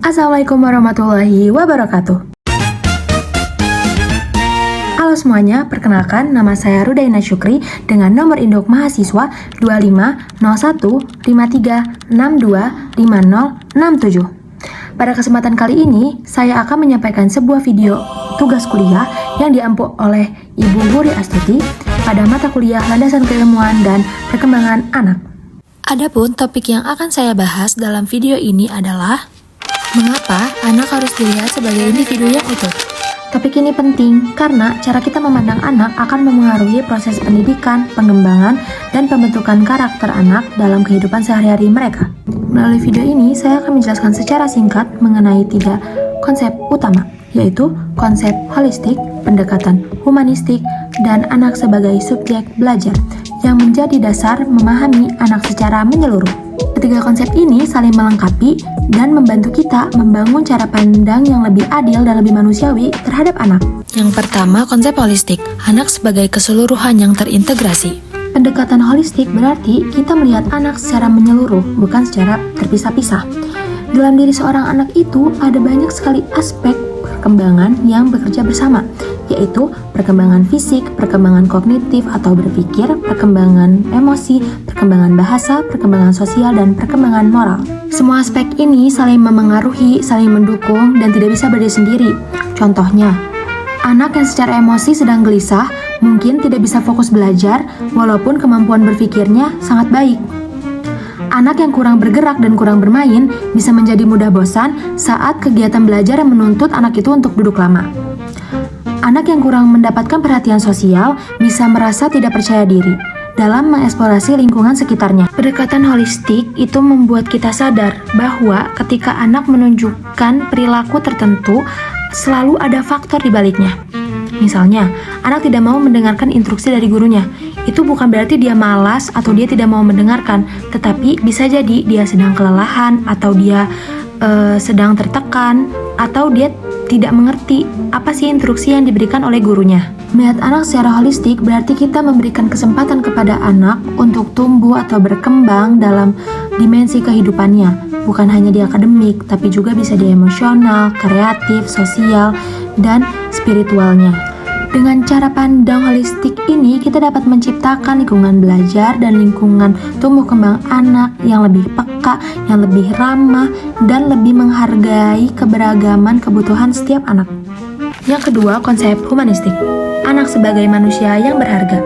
Assalamualaikum warahmatullahi wabarakatuh. Halo semuanya, perkenalkan nama saya Rudaina Syukri dengan nomor induk mahasiswa 250153625067. Pada kesempatan kali ini, saya akan menyampaikan sebuah video tugas kuliah yang diampu oleh Ibu Wuri Astuti pada mata kuliah Landasan Keilmuan dan Perkembangan Anak. Adapun topik yang akan saya bahas dalam video ini adalah mengapa anak harus dilihat sebagai individu yang utuh. Topik ini penting karena cara kita memandang anak akan memengaruhi proses pendidikan, pengembangan, dan pembentukan karakter anak dalam kehidupan sehari-hari mereka. Melalui video ini, saya akan menjelaskan secara singkat mengenai 3 konsep utama, yaitu konsep holistik, pendekatan humanistik, dan anak sebagai subjek belajar, yang menjadi dasar memahami anak secara menyeluruh. Ketiga konsep ini saling melengkapi dan membantu kita membangun cara pandang yang lebih adil dan lebih manusiawi terhadap anak. Yang pertama, konsep holistik, anak sebagai keseluruhan yang terintegrasi. Pendekatan holistik berarti kita melihat anak secara menyeluruh, bukan secara terpisah-pisah. Dalam diri seorang anak itu ada banyak sekali aspek perkembangan yang bekerja bersama, yaitu perkembangan fisik, perkembangan kognitif atau berpikir, perkembangan emosi, perkembangan bahasa, perkembangan sosial, dan perkembangan moral. Semua aspek ini saling memengaruhi, saling mendukung, dan tidak bisa berdiri sendiri. Contohnya, anak yang secara emosi sedang gelisah mungkin tidak bisa fokus belajar walaupun kemampuan berpikirnya sangat baik. Anak yang kurang bergerak dan kurang bermain bisa menjadi mudah bosan saat kegiatan belajar yang menuntut anak itu untuk duduk lama. Anak yang kurang mendapatkan perhatian sosial bisa merasa tidak percaya diri dalam mengeksplorasi lingkungan sekitarnya. Pendekatan holistik itu membuat kita sadar bahwa ketika anak menunjukkan perilaku tertentu, selalu ada faktor di baliknya. Misalnya, anak tidak mau mendengarkan instruksi dari gurunya. Itu bukan berarti dia malas atau dia tidak mau mendengarkan, tetapi bisa jadi dia sedang kelelahan atau dia sedang tertekan atau dia tidak mengerti apa sih instruksi yang diberikan oleh gurunya. Melihat anak secara holistik berarti kita memberikan kesempatan kepada anak untuk tumbuh atau berkembang dalam dimensi kehidupannya. Bukan hanya di akademik, tapi juga bisa di emosional, kreatif, sosial, dan spiritualnya. Dengan cara pandang holistik ini, kita dapat menciptakan lingkungan belajar dan lingkungan tumbuh kembang anak yang lebih peka, yang lebih ramah, dan lebih menghargai keberagaman kebutuhan setiap anak. Yang kedua, konsep humanistik, anak sebagai manusia yang berharga.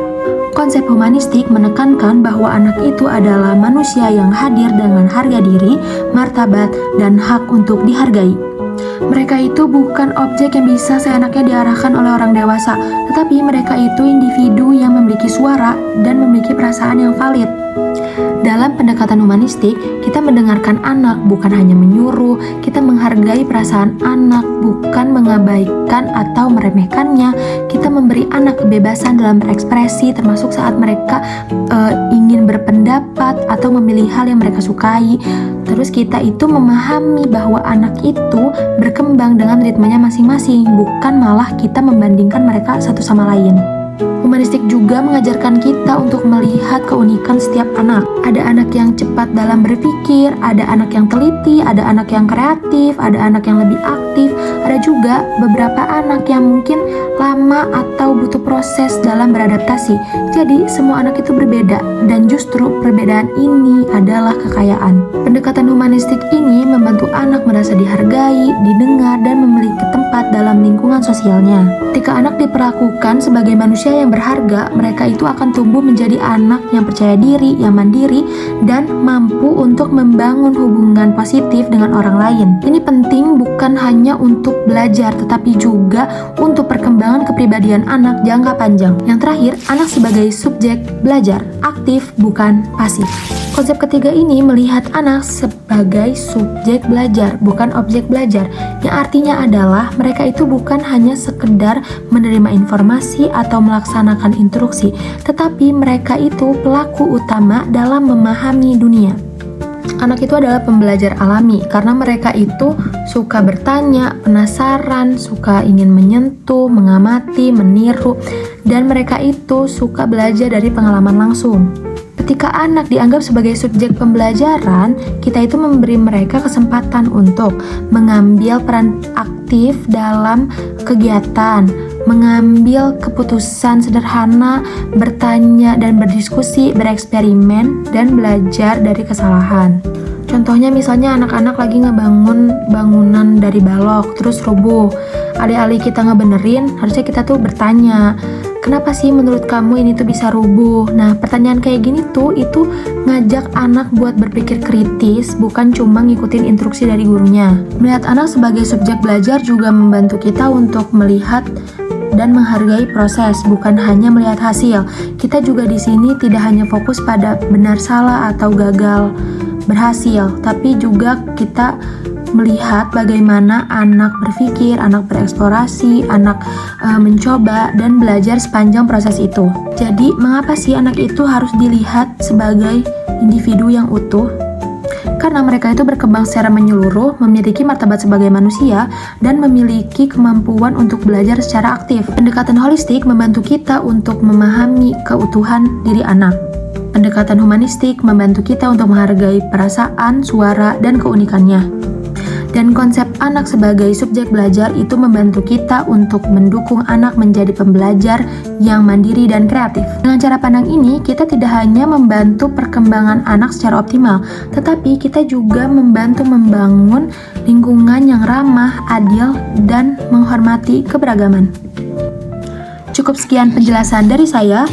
Konsep humanistik menekankan bahwa anak itu adalah manusia yang hadir dengan harga diri, martabat, dan hak untuk dihargai. Mereka itu bukan objek yang bisa seenaknya diarahkan oleh orang dewasa, tetapi mereka itu individu yang memiliki suara dan memiliki perasaan yang valid. Dalam pendekatan humanistik, kita mendengarkan anak, bukan hanya menyuruh. Kita menghargai perasaan anak, bukan mengabaikan atau meremehkannya. Kita memberi anak kebebasan dalam berekspresi, termasuk saat mereka ingin berpendapat atau memilih hal yang mereka sukai. Terus kita itu memahami bahwa anak itu berkembang dengan ritmenya masing-masing, bukan malah kita membandingkan mereka satu sama lain. Humanistik juga mengajarkan kita untuk melihat keunikan setiap anak. Ada anak yang cepat dalam berpikir, ada anak yang teliti, ada anak yang kreatif, ada anak yang lebih aktif, ada juga beberapa anak yang mungkin lama atau butuh proses dalam beradaptasi. Jadi semua anak itu berbeda dan justru perbedaan ini adalah kekayaan. Pendekatan humanistik ini membantu anak merasa dihargai, didengar, dan memiliki tempat dalam lingkungan sosialnya. Ketika anak diperlakukan sebagai manusia yang berharga, mereka itu akan tumbuh menjadi anak yang percaya diri, yang mandiri, dan mampu untuk membangun hubungan positif dengan orang lain. Ini penting bukan hanya untuk belajar, tetapi juga untuk perkembangan kepribadian anak jangka panjang. Yang terakhir, anak sebagai subjek belajar, aktif bukan pasif. Konsep ketiga ini melihat anak sebagai subjek belajar, bukan objek belajar, yang artinya adalah mereka itu bukan hanya sekedar menerima informasi atau melaksanakan instruksi, tetapi mereka itu pelaku utama dalam memahami dunia. Anak itu adalah pembelajar alami karena mereka itu suka bertanya, penasaran, suka ingin menyentuh, mengamati, meniru, dan mereka itu suka belajar dari pengalaman langsung. Ketika anak dianggap sebagai subjek pembelajaran, kita itu memberi mereka kesempatan untuk mengambil peran aktif dalam kegiatan, mengambil keputusan sederhana, bertanya dan berdiskusi, bereksperimen, dan belajar dari kesalahan. Contohnya misalnya anak-anak lagi ngebangun bangunan dari balok, terus rubuh. Alih-alih kita ngebenerin, harusnya kita tuh bertanya, kenapa sih menurut kamu ini tuh bisa rubuh? Nah, pertanyaan kayak gini tuh itu ngajak anak buat berpikir kritis, bukan cuma ngikutin instruksi dari gurunya. Melihat anak sebagai subjek belajar juga membantu kita untuk melihat dan menghargai proses, bukan hanya melihat hasil. Kita juga di sini tidak hanya fokus pada benar salah atau gagal berhasil, tapi juga kita melihat bagaimana anak berpikir, anak bereksplorasi, anak mencoba dan belajar sepanjang proses itu. Jadi, mengapa sih anak itu harus dilihat sebagai individu yang utuh? Karena mereka itu berkembang secara menyeluruh, memiliki martabat sebagai manusia, dan memiliki kemampuan untuk belajar secara aktif. Pendekatan holistik membantu kita untuk memahami keutuhan diri anak. Pendekatan humanistik membantu kita untuk menghargai perasaan, suara, dan keunikannya. Dan konsep anak sebagai subjek belajar itu membantu kita untuk mendukung anak menjadi pembelajar yang mandiri dan kreatif. Dengan cara pandang ini, kita tidak hanya membantu perkembangan anak secara optimal, tetapi kita juga membantu membangun lingkungan yang ramah, adil, dan menghormati keberagaman. Cukup sekian penjelasan dari saya.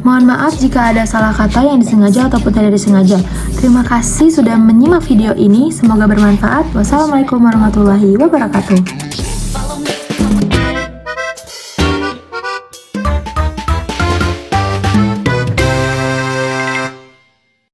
Mohon maaf jika ada salah kata yang disengaja ataupun tidak disengaja. Terima kasih sudah menyimak video ini. Semoga bermanfaat. Wassalamualaikum warahmatullahi wabarakatuh.